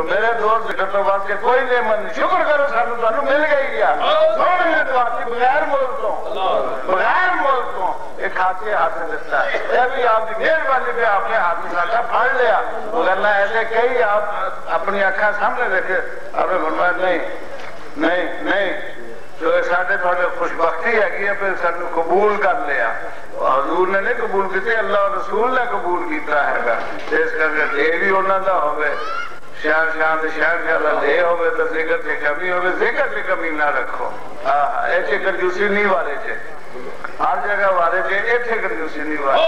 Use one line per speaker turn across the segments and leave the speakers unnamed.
मेरे दोस्त जिक्र तो बात के कोई नेमत नहीं, शुक्र करो सानू तुहानू मिल गई गया सोने ने तो बगैर मुल्क तो एक खाते हाथ में दिता है। यह भी आपकी मेहरबानी पे आपने हाथ में साका फाड़ लिया, वरना ऐसे कई आप अपनी अखा सामने देखे आपने फरमाया नहीं नहीं नहीं जो साढ़े थोड़े खुशबख्ती हैगी फिर सानू कबूल कर लिया। हजूर ने नहीं कबूल की, अल्लाह और रसूल ने कबूल किया है। इस करके दे भी उन्होंने होवे शहर शाह दे होवे तो जिक्र से कमी होवे, जिक्र से कमी ना रखो। हाँ ऐसे कंजूसी नहीं वाले थे, हर जगह वाले थे, इतने कंजूसी नहीं वाले।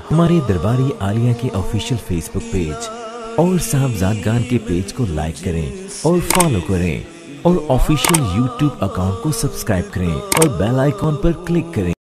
हमारे दरबारी आलिया के ऑफिशियल फेसबुक पेज और साहबजादगान के पेज को लाइक करें और फॉलो करें और ऑफिशियल यूट्यूब अकाउंट को सब्सक्राइब करें और बेल आइकॉन पर क्लिक करें।